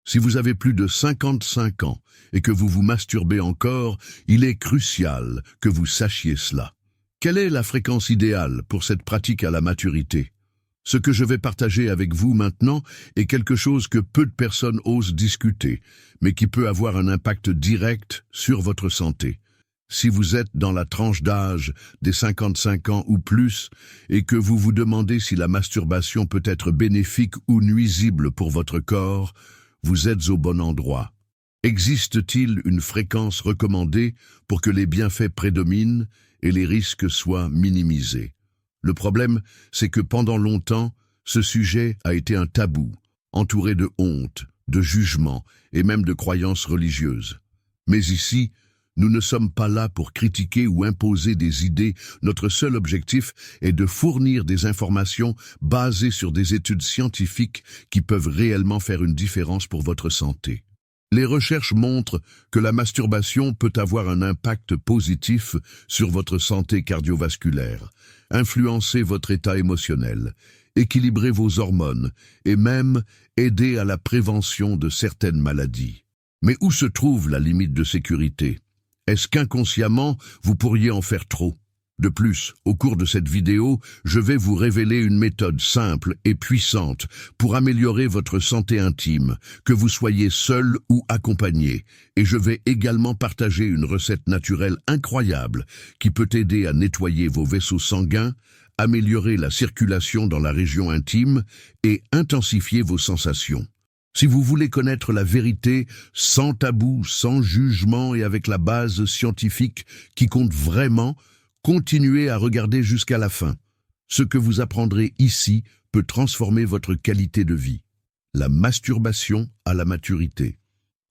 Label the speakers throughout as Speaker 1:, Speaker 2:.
Speaker 1: Si vous avez plus de 55 ans et que vous vous masturbez encore, il est crucial que vous sachiez cela. Quelle est la fréquence idéale pour cette pratique à la maturité? Ce que je vais partager avec vous maintenant est quelque chose que peu de personnes osent discuter, mais qui peut avoir un impact direct sur votre santé. Si vous êtes dans la tranche d'âge des 55 ans ou plus et que vous vous demandez si la masturbation peut être bénéfique ou nuisible pour votre corps, vous êtes au bon endroit. Existe-t-il une fréquence recommandée pour que les bienfaits prédominent et les risques soient minimisés? Le problème, c'est que pendant longtemps, ce sujet a été un tabou, entouré de honte, de jugement et même de croyances religieuses. Mais ici, nous ne sommes pas là pour critiquer ou imposer des idées. Notre seul objectif est de fournir des informations basées sur des études scientifiques qui peuvent réellement faire une différence pour votre santé. Les recherches montrent que la masturbation peut avoir un impact positif sur votre santé cardiovasculaire, influencer votre état émotionnel, équilibrer vos hormones et même aider à la prévention de certaines maladies. Mais où se trouve la limite de sécurité? Est-ce qu'inconsciemment, vous pourriez en faire trop? De plus, au cours de cette vidéo, je vais vous révéler une méthode simple et puissante pour améliorer votre santé intime, que vous soyez seul ou accompagné, et je vais également partager une recette naturelle incroyable qui peut aider à nettoyer vos vaisseaux sanguins, améliorer la circulation dans la région intime et intensifier vos sensations. Si vous voulez connaître la vérité sans tabou, sans jugement et avec la base scientifique qui compte vraiment, continuez à regarder jusqu'à la fin. Ce que vous apprendrez ici peut transformer votre qualité de vie. La masturbation à la maturité.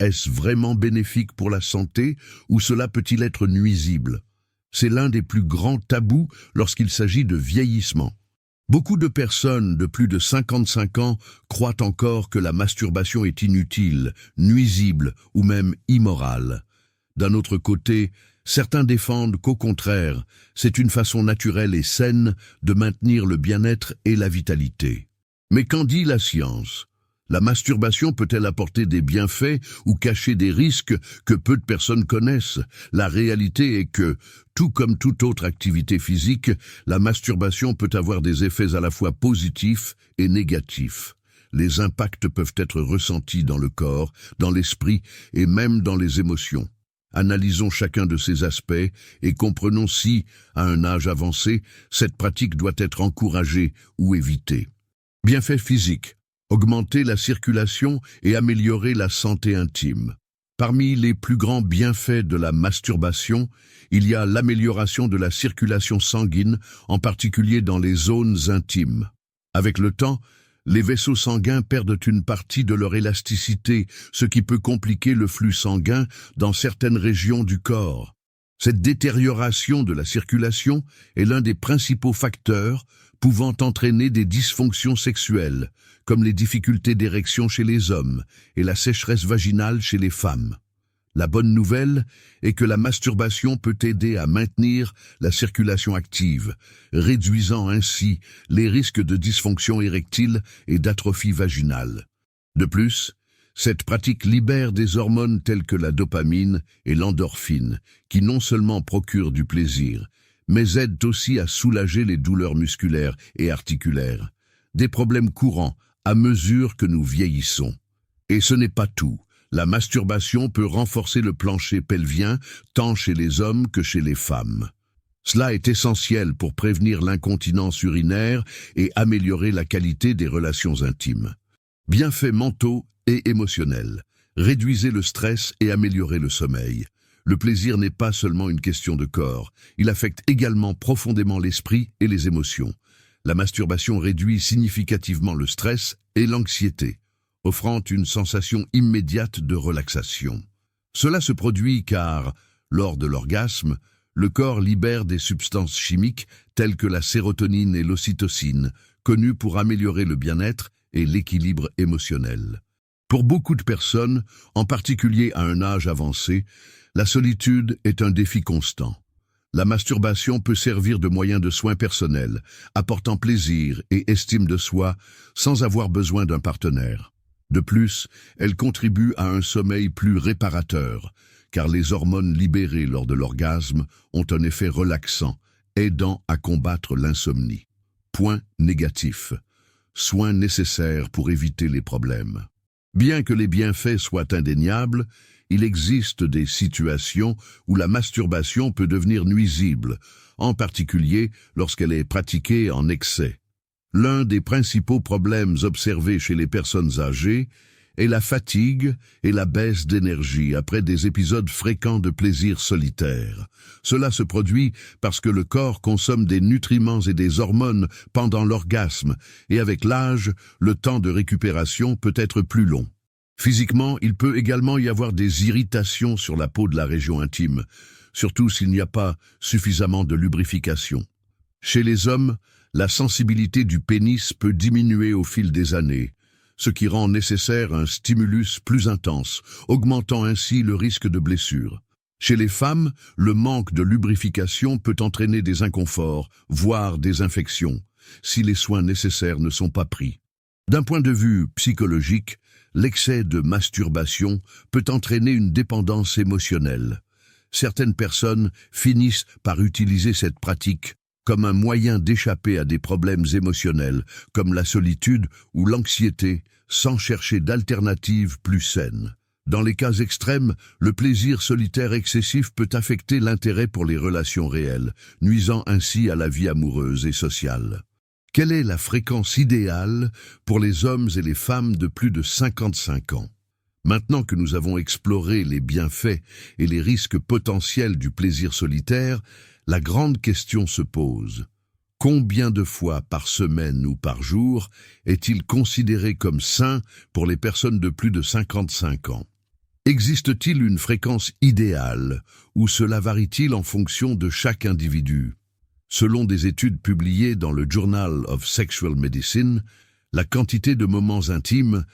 Speaker 1: Est-ce vraiment bénéfique pour la santé ou cela peut-il être nuisible? C'est l'un des plus grands tabous lorsqu'il s'agit de vieillissement. Beaucoup de personnes de plus de 55 ans croient encore que la masturbation est inutile, nuisible ou même immorale. D'un autre côté, certains défendent qu'au contraire, c'est une façon naturelle et saine de maintenir le bien-être et la vitalité. Mais qu'en dit la science? La masturbation peut-elle apporter des bienfaits ou cacher des risques que peu de personnes connaissent? La réalité est que, tout comme toute autre activité physique, la masturbation peut avoir des effets à la fois positifs et négatifs. Les impacts peuvent être ressentis dans le corps, dans l'esprit et même dans les émotions. Analysons chacun de ces aspects et comprenons si, à un âge avancé, cette pratique doit être encouragée ou évitée. Bienfaits physiques. Augmenter la circulation et améliorer la santé intime. Parmi les plus grands bienfaits de la masturbation, il y a l'amélioration de la circulation sanguine, en particulier dans les zones intimes. Avec le temps, les vaisseaux sanguins perdent une partie de leur élasticité, ce qui peut compliquer le flux sanguin dans certaines régions du corps. Cette détérioration de la circulation est l'un des principaux facteurs pouvant entraîner des dysfonctions sexuelles, comme les difficultés d'érection chez les hommes et la sécheresse vaginale chez les femmes. La bonne nouvelle est que la masturbation peut aider à maintenir la circulation active, réduisant ainsi les risques de dysfonction érectile et d'atrophie vaginale. De plus, cette pratique libère des hormones telles que la dopamine et l'endorphine, qui non seulement procurent du plaisir, mais aident aussi à soulager les douleurs musculaires et articulaires, des problèmes courants à mesure que nous vieillissons. Et ce n'est pas tout. La masturbation peut renforcer le plancher pelvien tant chez les hommes que chez les femmes. Cela est essentiel pour prévenir l'incontinence urinaire et améliorer la qualité des relations intimes. Bienfaits mentaux et émotionnels. Réduisez le stress et améliorez le sommeil. Le plaisir n'est pas seulement une question de corps, il affecte également profondément l'esprit et les émotions. La masturbation réduit significativement le stress et l'anxiété, offrant une sensation immédiate de relaxation. Cela se produit car, lors de l'orgasme, le corps libère des substances chimiques telles que la sérotonine et l'ocytocine, connues pour améliorer le bien-être et l'équilibre émotionnel. Pour beaucoup de personnes, en particulier à un âge avancé, la solitude est un défi constant. La masturbation peut servir de moyen de soin personnel, apportant plaisir et estime de soi sans avoir besoin d'un partenaire. De plus, elle contribue à un sommeil plus réparateur, car les hormones libérées lors de l'orgasme ont un effet relaxant, aidant à combattre l'insomnie. Point négatif. Soins nécessaires pour éviter les problèmes. Bien que les bienfaits soient indéniables, il existe des situations où la masturbation peut devenir nuisible, en particulier lorsqu'elle est pratiquée en excès. L'un des principaux problèmes observés chez les personnes âgées est la fatigue et la baisse d'énergie après des épisodes fréquents de plaisir solitaire. Cela se produit parce que le corps consomme des nutriments et des hormones pendant l'orgasme, et avec l'âge, le temps de récupération peut être plus long. Physiquement, il peut également y avoir des irritations sur la peau de la région intime, surtout s'il n'y a pas suffisamment de lubrification. Chez les hommes, la sensibilité du pénis peut diminuer au fil des années, ce qui rend nécessaire un stimulus plus intense, augmentant ainsi le risque de blessure. Chez les femmes, le manque de lubrification peut entraîner des inconforts, voire des infections, si les soins nécessaires ne sont pas pris. D'un point de vue psychologique, l'excès de masturbation peut entraîner une dépendance émotionnelle. Certaines personnes finissent par utiliser cette pratique comme un moyen d'échapper à des problèmes émotionnels, comme la solitude ou l'anxiété, sans chercher d'alternatives plus saines. Dans les cas extrêmes, le plaisir solitaire excessif peut affecter l'intérêt pour les relations réelles, nuisant ainsi à la vie amoureuse et sociale. Quelle est la fréquence idéale pour les hommes et les femmes de plus de 55 ans? Maintenant que nous avons exploré les bienfaits et les risques potentiels du plaisir solitaire, la grande question se pose. Combien de fois par semaine ou par jour est-il considéré comme sain pour les personnes de plus de 55 ans? Existe-t-il une fréquence idéale ou cela varie-t-il en fonction de chaque individu? Selon des études publiées dans le Journal of Sexual Medicine, la quantité de moments intimes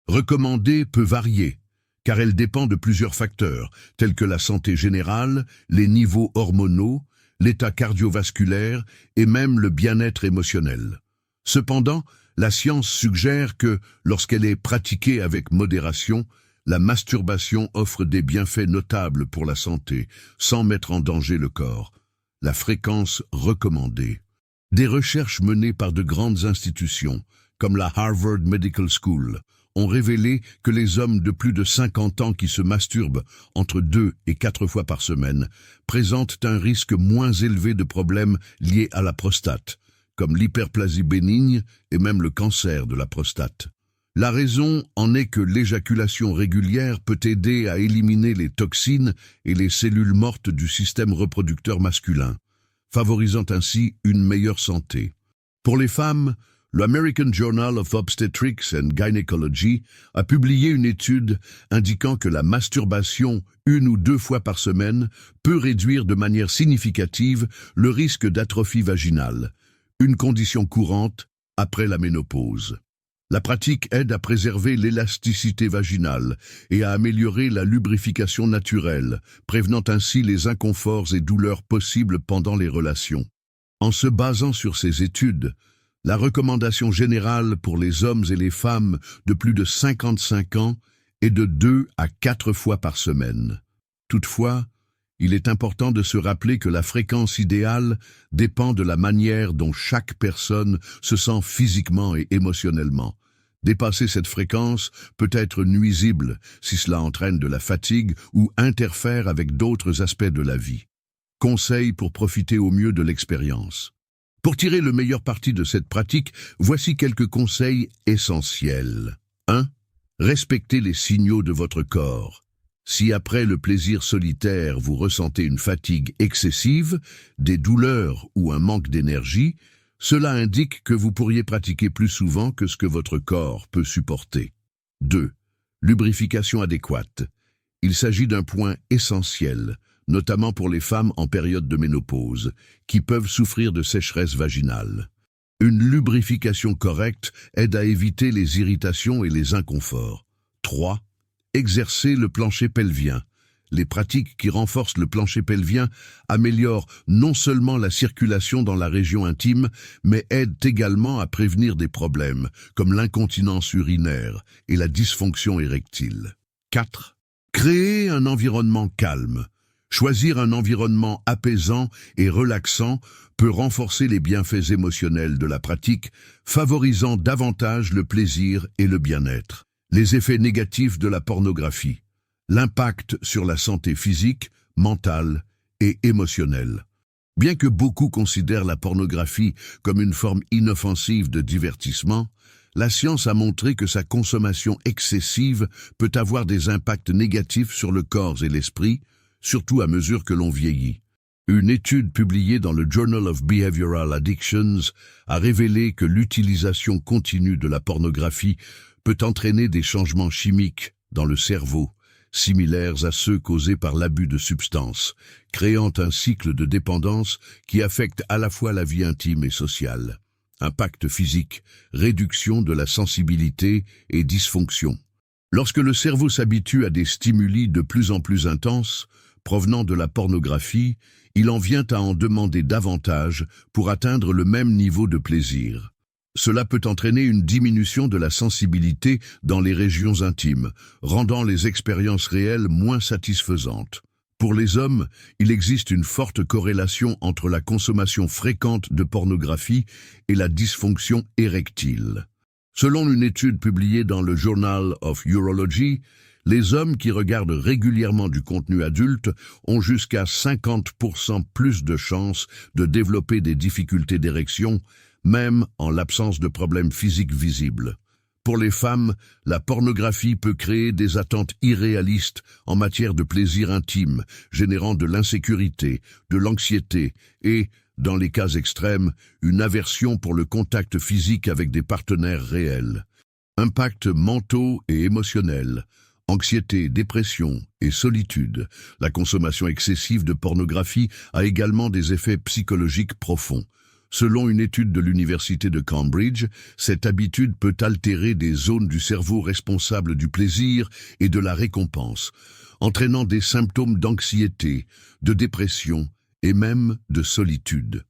Speaker 1: recommandée peut varier, car elle dépend de plusieurs facteurs, tels que la santé générale, les niveaux hormonaux, l'état cardiovasculaire et même le bien-être émotionnel. Cependant, la science suggère que, lorsqu'elle est pratiquée avec modération, la masturbation offre des bienfaits notables pour la santé, sans mettre en danger le corps. La fréquence recommandée. Des recherches menées par de grandes institutions, comme la Harvard Medical School, ont révélé que les hommes de plus de 50 ans qui se masturbent entre 2 et 4 fois par semaine présentent un risque moins élevé de problèmes liés à la prostate, comme l'hyperplasie bénigne et même le cancer de la prostate. La raison en est que l'éjaculation régulière peut aider à éliminer les toxines et les cellules mortes du système reproducteur masculin, favorisant ainsi une meilleure santé. Pour les femmes, l'American Journal of Obstetrics and Gynecology a publié une étude indiquant que la masturbation 1 ou 2 fois par semaine peut réduire de manière significative le risque d'atrophie vaginale, une condition courante après la ménopause. La pratique aide à préserver l'élasticité vaginale et à améliorer la lubrification naturelle, prévenant ainsi les inconforts et douleurs possibles pendant les relations. En se basant sur ces études, la recommandation générale pour les hommes et les femmes de plus de 55 ans est de 2 à 4 fois par semaine. Toutefois, il est important de se rappeler que la fréquence idéale dépend de la manière dont chaque personne se sent physiquement et émotionnellement. Dépasser cette fréquence peut être nuisible si cela entraîne de la fatigue ou interfère avec d'autres aspects de la vie. Conseils pour profiter au mieux de l'expérience. Pour tirer le meilleur parti de cette pratique, voici quelques conseils essentiels. 1. Respectez les signaux de votre corps. Si après le plaisir solitaire vous ressentez une fatigue excessive, des douleurs ou un manque d'énergie, cela indique que vous pourriez pratiquer plus souvent que ce que votre corps peut supporter. 2. Lubrification adéquate. Il s'agit d'un point essentiel, notamment pour les femmes en période de ménopause, qui peuvent souffrir de sécheresse vaginale. Une lubrification correcte aide à éviter les irritations et les inconforts. 3. Exercer le plancher pelvien. Les pratiques qui renforcent le plancher pelvien améliorent non seulement la circulation dans la région intime, mais aident également à prévenir des problèmes comme l'incontinence urinaire et la dysfonction érectile. 4. Créer un environnement calme. Choisir un environnement apaisant et relaxant peut renforcer les bienfaits émotionnels de la pratique, favorisant davantage le plaisir et le bien-être. Les effets négatifs de la pornographie. L'impact sur la santé physique, mentale et émotionnelle. Bien que beaucoup considèrent la pornographie comme une forme inoffensive de divertissement, la science a montré que sa consommation excessive peut avoir des impacts négatifs sur le corps et l'esprit, surtout à mesure que l'on vieillit. Une étude publiée dans le Journal of Behavioral Addictions a révélé que l'utilisation continue de la pornographie peut entraîner des changements chimiques dans le cerveau, similaires à ceux causés par l'abus de substances, créant un cycle de dépendance qui affecte à la fois la vie intime et sociale. Impact physique, réduction de la sensibilité et dysfonction. Lorsque le cerveau s'habitue à des stimuli de plus en plus intenses, provenant de la pornographie, il en vient à en demander davantage pour atteindre le même niveau de plaisir. Cela peut entraîner une diminution de la sensibilité dans les régions intimes, rendant les expériences réelles moins satisfaisantes. Pour les hommes, il existe une forte corrélation entre la consommation fréquente de pornographie et la dysfonction érectile. Selon une étude publiée dans le Journal of Urology, les hommes qui regardent régulièrement du contenu adulte ont jusqu'à 50% plus de chances de développer des difficultés d'érection, même en l'absence de problèmes physiques visibles. Pour les femmes, la pornographie peut créer des attentes irréalistes en matière de plaisir intime, générant de l'insécurité, de l'anxiété et, dans les cas extrêmes, une aversion pour le contact physique avec des partenaires réels. Impacts mentaux et émotionnels. Anxiété, dépression et solitude. La consommation excessive de pornographie a également des effets psychologiques profonds. Selon une étude de l'université de Cambridge, cette habitude peut altérer des zones du cerveau responsables du plaisir et de la récompense, entraînant des symptômes d'anxiété, de dépression et même de solitude.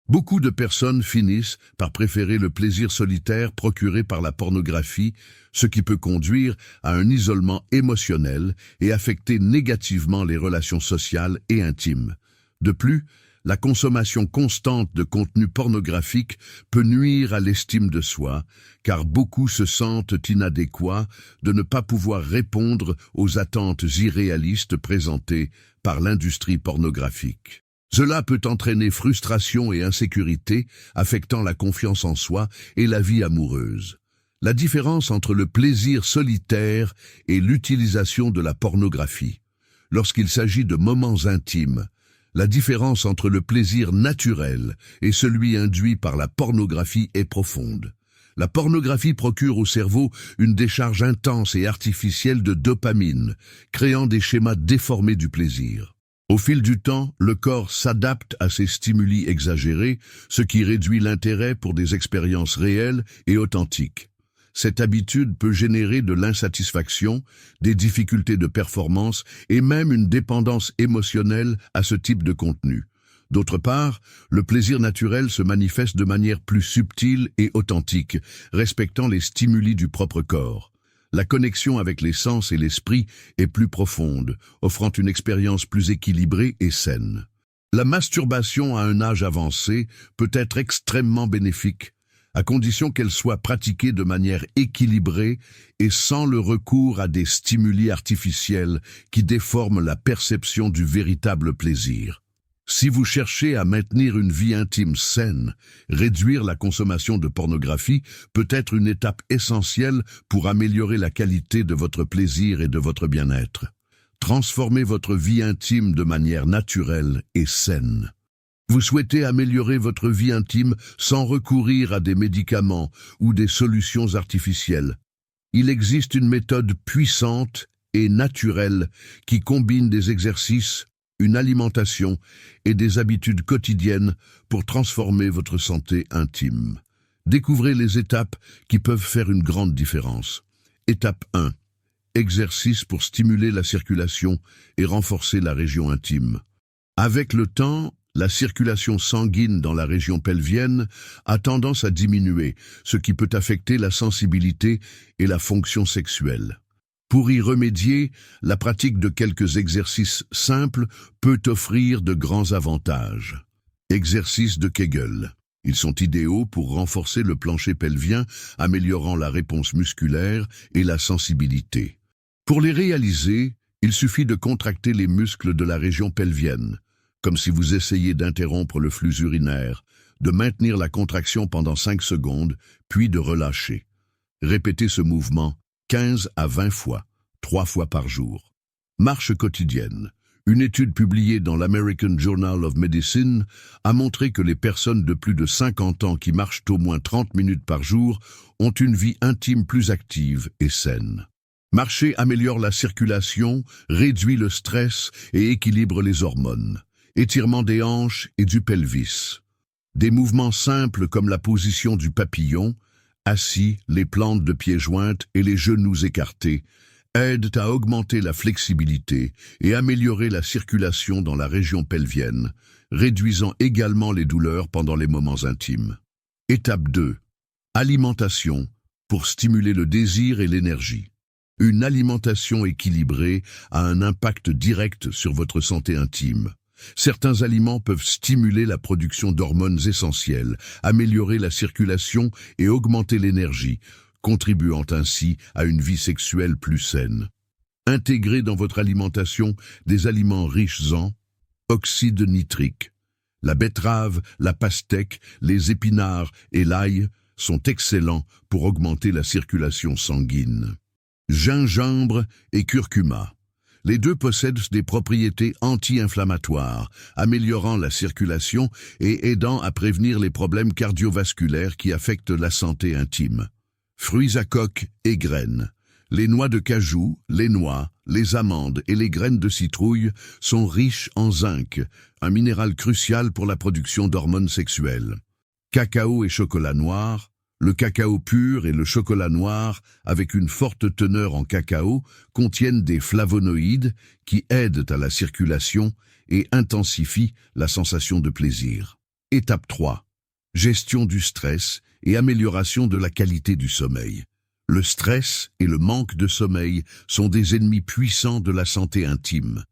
Speaker 1: Beaucoup de personnes finissent par préférer le plaisir solitaire procuré par la pornographie, ce qui peut conduire à un isolement émotionnel et affecter négativement les relations sociales et intimes. De plus, la consommation constante de contenu pornographique peut nuire à l'estime de soi, car beaucoup se sentent inadéquats de ne pas pouvoir répondre aux attentes irréalistes présentées par l'industrie pornographique. Cela peut entraîner frustration et insécurité, affectant la confiance en soi et la vie amoureuse. La différence entre le plaisir solitaire et l'utilisation de la pornographie. Lorsqu'il s'agit de moments intimes, la différence entre le plaisir naturel et celui induit par la pornographie est profonde. La pornographie procure au cerveau une décharge intense et artificielle de dopamine, créant des schémas déformés du plaisir. Au fil du temps, le corps s'adapte à ces stimuli exagérés, ce qui réduit l'intérêt pour des expériences réelles et authentiques. Cette habitude peut générer de l'insatisfaction, des difficultés de performance et même une dépendance émotionnelle à ce type de contenu. D'autre part, le plaisir naturel se manifeste de manière plus subtile et authentique, respectant les stimuli du propre corps. La connexion avec les sens et l'esprit est plus profonde, offrant une expérience plus équilibrée et saine. La masturbation à un âge avancé peut être extrêmement bénéfique, à condition qu'elle soit pratiquée de manière équilibrée et sans le recours à des stimuli artificiels qui déforment la perception du véritable plaisir. Si vous cherchez à maintenir une vie intime saine, réduire la consommation de pornographie peut être une étape essentielle pour améliorer la qualité de votre plaisir et de votre bien-être. Transformez votre vie intime de manière naturelle et saine. Vous souhaitez améliorer votre vie intime sans recourir à des médicaments ou des solutions artificielles. Il existe une méthode puissante et naturelle qui combine des exercices, une alimentation et des habitudes quotidiennes pour transformer votre santé intime. Découvrez les étapes qui peuvent faire une grande différence. Étape 1. exercice pour stimuler la circulation et renforcer la région intime. Avec le temps, la circulation sanguine dans la région pelvienne a tendance à diminuer, ce qui peut affecter la sensibilité et la fonction sexuelle. Pour y remédier, la pratique de quelques exercices simples peut offrir de grands avantages. Exercices de Kegel. Ils sont idéaux pour renforcer le plancher pelvien, améliorant la réponse musculaire et la sensibilité. Pour les réaliser, il suffit de contracter les muscles de la région pelvienne, comme si vous essayiez d'interrompre le flux urinaire, de maintenir la contraction pendant 5 secondes, puis de relâcher. Répétez ce mouvement 15 à 20 fois, 3 fois par jour. Marche quotidienne. Une étude publiée dans l'American Journal of Medicine a montré que les personnes de plus de 50 ans qui marchent au moins 30 minutes par jour ont une vie intime plus active et saine. Marcher améliore la circulation, réduit le stress et équilibre les hormones. Étirement des hanches et du pelvis. Des mouvements simples comme la position du papillon, assis, les plantes de pieds jointes et les genoux écartés, aident à augmenter la flexibilité et améliorer la circulation dans la région pelvienne, réduisant également les douleurs pendant les moments intimes. Étape 2. Alimentation, pour stimuler le désir et l'énergie. Une alimentation équilibrée a un impact direct sur votre santé intime. Certains aliments peuvent stimuler la production d'hormones essentielles, améliorer la circulation et augmenter l'énergie, contribuant ainsi à une vie sexuelle plus saine. Intégrez dans votre alimentation des aliments riches en oxyde nitrique. La betterave, la pastèque, les épinards et l'ail sont excellents pour augmenter la circulation sanguine. Gingembre et curcuma. Les deux possèdent des propriétés anti-inflammatoires, améliorant la circulation et aidant à prévenir les problèmes cardiovasculaires qui affectent la santé intime. Fruits à coque et graines. Les noix de cajou, les noix, les amandes et les graines de citrouille sont riches en zinc, un minéral crucial pour la production d'hormones sexuelles. Cacao et chocolat noir. Le cacao pur et le chocolat noir, avec une forte teneur en cacao, contiennent des flavonoïdes qui aident à la circulation et intensifient la sensation de plaisir. Étape 3. Gestion du stress et amélioration de la qualité du sommeil. Le stress et le manque de sommeil sont des ennemis puissants de la santé intime.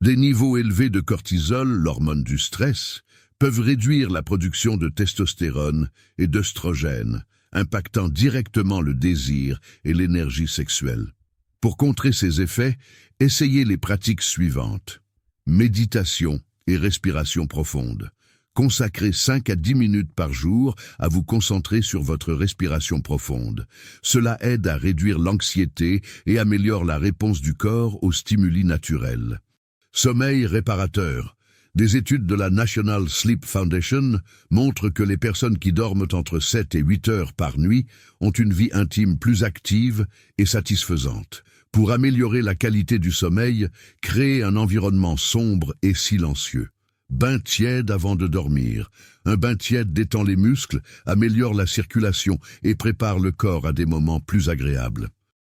Speaker 1: Des niveaux élevés de cortisol, l'hormone du stress, peuvent réduire la production de testostérone et d'œstrogène, impactant directement le désir et l'énergie sexuelle. Pour contrer ces effets, essayez les pratiques suivantes. Méditation et respiration profonde. Consacrez 5 à 10 minutes par jour à vous concentrer sur votre respiration profonde. Cela aide à réduire l'anxiété et améliore la réponse du corps aux stimuli naturels. Sommeil réparateur. Des études de la National Sleep Foundation montrent que les personnes qui dorment entre 7 et 8 heures par nuit ont une vie intime plus active et satisfaisante. Pour améliorer la qualité du sommeil, créez un environnement sombre et silencieux. Bain tiède avant de dormir. Un bain tiède détend les muscles, améliore la circulation et prépare le corps à des moments plus agréables.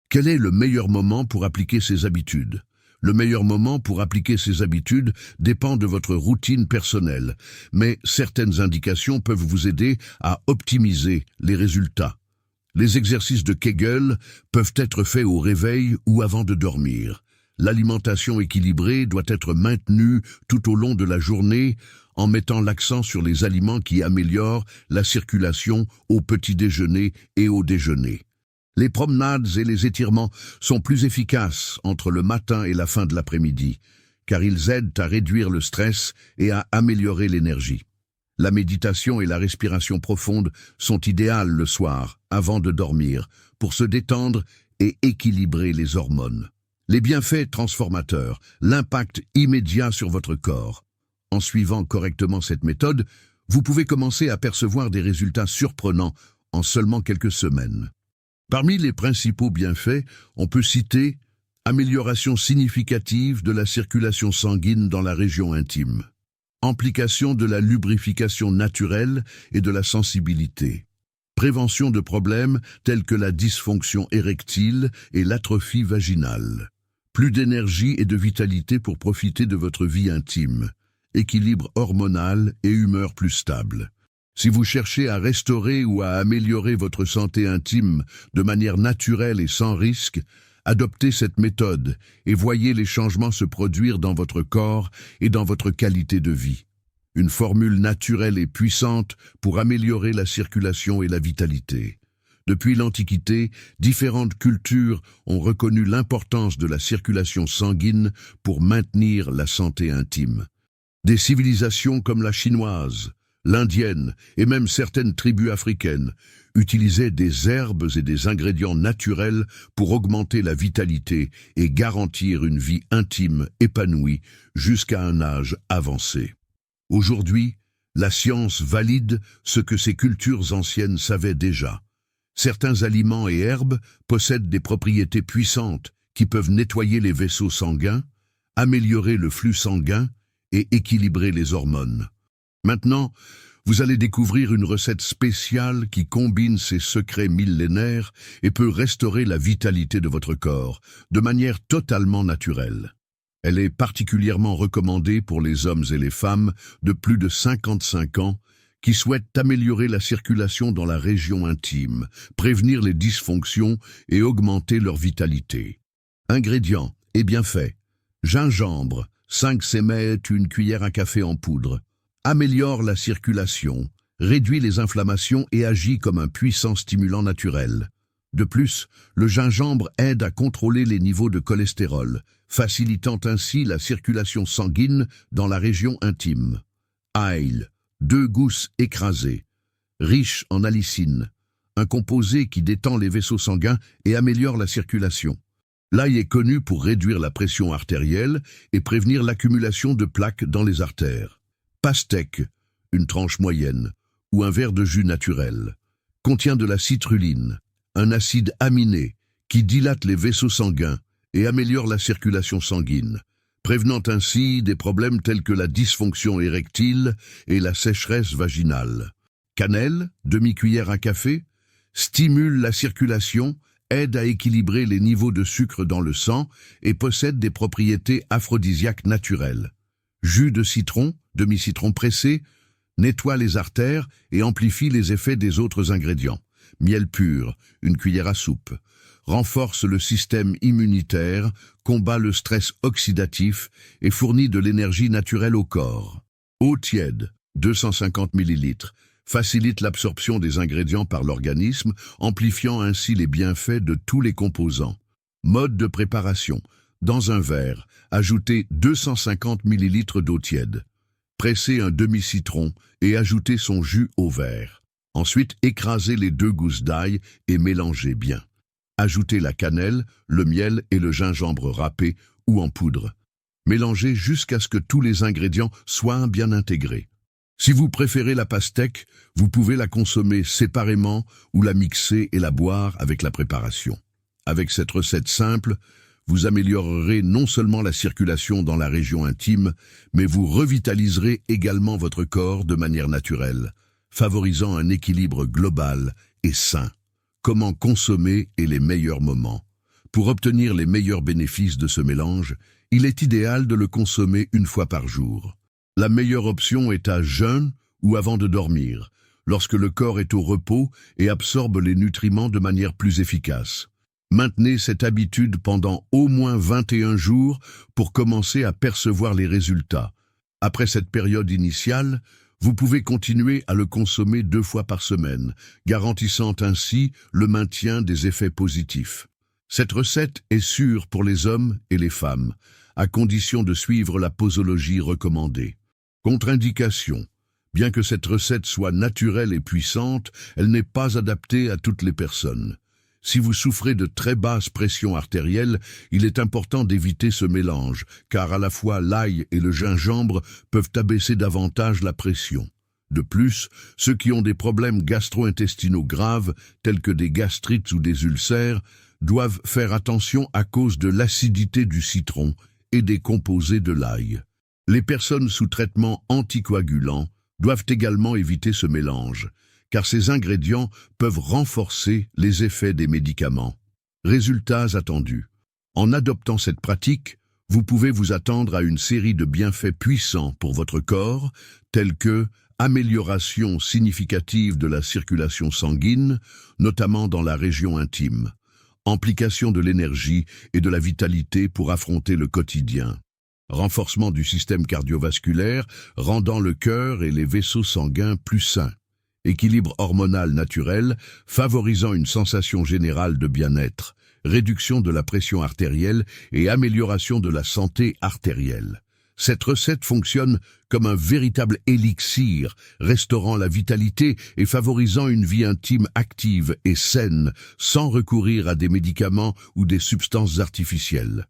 Speaker 1: Quel est le meilleur moment pour appliquer ces habitudes ? Le meilleur moment pour appliquer ces habitudes dépend de votre routine personnelle, mais certaines indications peuvent vous aider à optimiser les résultats. Les exercices de Kegel peuvent être faits au réveil ou avant de dormir. L'alimentation équilibrée doit être maintenue tout au long de la journée en mettant l'accent sur les aliments qui améliorent la circulation au petit déjeuner et au déjeuner. Les promenades et les étirements sont plus efficaces entre le matin et la fin de l'après-midi, car ils aident à réduire le stress et à améliorer l'énergie. La méditation et la respiration profonde sont idéales le soir, avant de dormir, pour se détendre et équilibrer les hormones. Les bienfaits transformateurs, l'impact immédiat sur votre corps. En suivant correctement cette méthode, vous pouvez commencer à percevoir des résultats surprenants en seulement quelques semaines. Parmi les principaux bienfaits, on peut citer amélioration significative de la circulation sanguine dans la région intime, amplification de la lubrification naturelle et de la sensibilité, Prévention de problèmes tels que la dysfonction érectile et l'atrophie vaginale. Plus d'énergie et de vitalité pour profiter de votre vie intime. Équilibre hormonal et humeur plus stable. Si vous cherchez à restaurer ou à améliorer votre santé intime de manière naturelle et sans risque, adoptez cette méthode et voyez les changements se produire dans votre corps et dans votre qualité de vie. Une formule naturelle et puissante pour améliorer la circulation et la vitalité. Depuis l'Antiquité, différentes cultures ont reconnu l'importance de la circulation sanguine pour maintenir la santé intime. Des civilisations comme la chinoise, l'indienne et même certaines tribus africaines utilisaient des herbes et des ingrédients naturels pour augmenter la vitalité et garantir une vie intime épanouie jusqu'à un âge avancé. Aujourd'hui, la science valide ce que ces cultures anciennes savaient déjà. Certains aliments et herbes possèdent des propriétés puissantes qui peuvent nettoyer les vaisseaux sanguins, améliorer le flux sanguin et équilibrer les hormones. Maintenant, vous allez découvrir une recette spéciale qui combine ces secrets millénaires et peut restaurer la vitalité de votre corps de manière totalement naturelle. Elle est particulièrement recommandée pour les hommes et les femmes de plus de 55 ans qui souhaitent améliorer la circulation dans la région intime, prévenir les dysfonctions et augmenter leur vitalité. Ingrédients et bienfaits. Gingembre, 5 cm, une cuillère à café en poudre. Améliore la circulation, réduit les inflammations et agit comme un puissant stimulant naturel. De plus, le gingembre aide à contrôler les niveaux de cholestérol, facilitant ainsi la circulation sanguine dans la région intime. Ail, 2 gousses écrasées, riche en allicine, un composé qui détend les vaisseaux sanguins et améliore la circulation. L'ail est connu pour réduire la pression artérielle et prévenir l'accumulation de plaques dans les artères. Pastèque, une tranche moyenne, ou un verre de jus naturel, contient de la citrulline, un acide aminé qui dilate les vaisseaux sanguins et améliore la circulation sanguine, prévenant ainsi des problèmes tels que la dysfonction érectile et la sécheresse vaginale. Cannelle, demi-cuillère à café, stimule la circulation, aide à équilibrer les niveaux de sucre dans le sang et possède des propriétés aphrodisiaques naturelles. Jus de citron, demi-citron pressé, nettoie les artères et amplifie les effets des autres ingrédients. Miel pur, une cuillère à soupe, renforce le système immunitaire, combat le stress oxydatif et fournit de l'énergie naturelle au corps. Eau tiède, 250 ml, facilite l'absorption des ingrédients par l'organisme, amplifiant ainsi les bienfaits de tous les composants. Mode de préparation. Dans un verre, ajoutez 250 ml d'eau tiède. Pressez un demi-citron et ajoutez son jus au verre. Ensuite, écrasez les 2 gousses d'ail et mélangez bien. Ajoutez la cannelle, le miel et le gingembre râpé ou en poudre. Mélangez jusqu'à ce que tous les ingrédients soient bien intégrés. Si vous préférez la pastèque, vous pouvez la consommer séparément ou la mixer et la boire avec la préparation. Avec cette recette simple, vous améliorerez non seulement la circulation dans la région intime, mais vous revitaliserez également votre corps de manière naturelle, favorisant un équilibre global et sain. Comment consommer et les meilleurs moments. Pour obtenir les meilleurs bénéfices de ce mélange, il est idéal de le consommer une fois par jour. La meilleure option est à jeun ou avant de dormir, lorsque le corps est au repos et absorbe les nutriments de manière plus efficace. Maintenez cette habitude pendant au moins 21 jours pour commencer à percevoir les résultats. Après cette période initiale, vous pouvez continuer à le consommer 2 fois par semaine, garantissant ainsi le maintien des effets positifs. Cette recette est sûre pour les hommes et les femmes, à condition de suivre la posologie recommandée. Contre-indication. Bien que cette recette soit naturelle et puissante, elle n'est pas adaptée à toutes les personnes. Si vous souffrez de très basse pression artérielle, il est important d'éviter ce mélange, car à la fois l'ail et le gingembre peuvent abaisser davantage la pression. De plus, ceux qui ont des problèmes gastro-intestinaux graves, tels que des gastrites ou des ulcères, doivent faire attention à cause de l'acidité du citron et des composés de l'ail. Les personnes sous traitement anticoagulant doivent également éviter ce mélange, car ces ingrédients peuvent renforcer les effets des médicaments. Résultats attendus. En adoptant cette pratique, vous pouvez vous attendre à une série de bienfaits puissants pour votre corps, tels que amélioration significative de la circulation sanguine, notamment dans la région intime, amplification de l'énergie et de la vitalité pour affronter le quotidien, renforcement du système cardiovasculaire, rendant le cœur et les vaisseaux sanguins plus sains, équilibre hormonal naturel, favorisant une sensation générale de bien-être, réduction de la pression artérielle et amélioration de la santé artérielle. Cette recette fonctionne comme un véritable élixir, restaurant la vitalité et favorisant une vie intime active et saine, sans recourir à des médicaments ou des substances artificielles.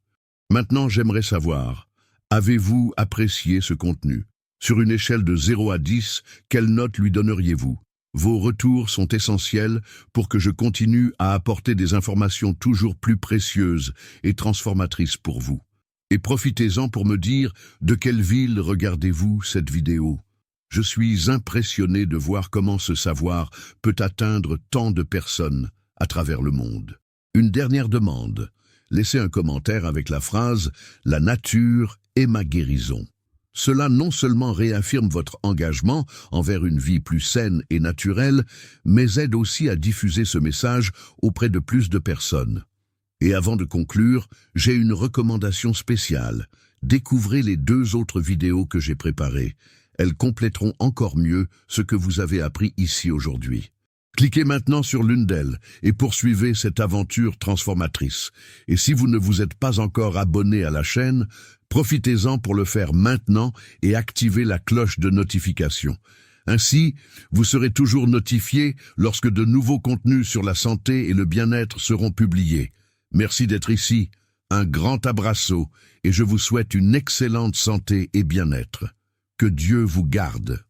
Speaker 1: Maintenant, j'aimerais savoir, avez-vous apprécié ce contenu? Sur une échelle de 0 à 10, quelle note lui donneriez-vous? Vos retours sont essentiels pour que je continue à apporter des informations toujours plus précieuses et transformatrices pour vous. Et profitez-en pour me dire de quelle ville regardez-vous cette vidéo. Je suis impressionné de voir comment ce savoir peut atteindre tant de personnes à travers le monde. Une dernière demande. Laissez un commentaire avec la phrase « La nature est ma guérison ». Cela non seulement réaffirme votre engagement envers une vie plus saine et naturelle, mais aide aussi à diffuser ce message auprès de plus de personnes. Et avant de conclure, j'ai une recommandation spéciale. Découvrez les 2 autres vidéos que j'ai préparées. Elles compléteront encore mieux ce que vous avez appris ici aujourd'hui. Cliquez maintenant sur l'une d'elles et poursuivez cette aventure transformatrice. Et si vous ne vous êtes pas encore abonné à la chaîne, profitez-en pour le faire maintenant et activez la cloche de notification. Ainsi, vous serez toujours notifié lorsque de nouveaux contenus sur la santé et le bien-être seront publiés. Merci d'être ici, un grand abraço et je vous souhaite une excellente santé et bien-être. Que Dieu vous garde.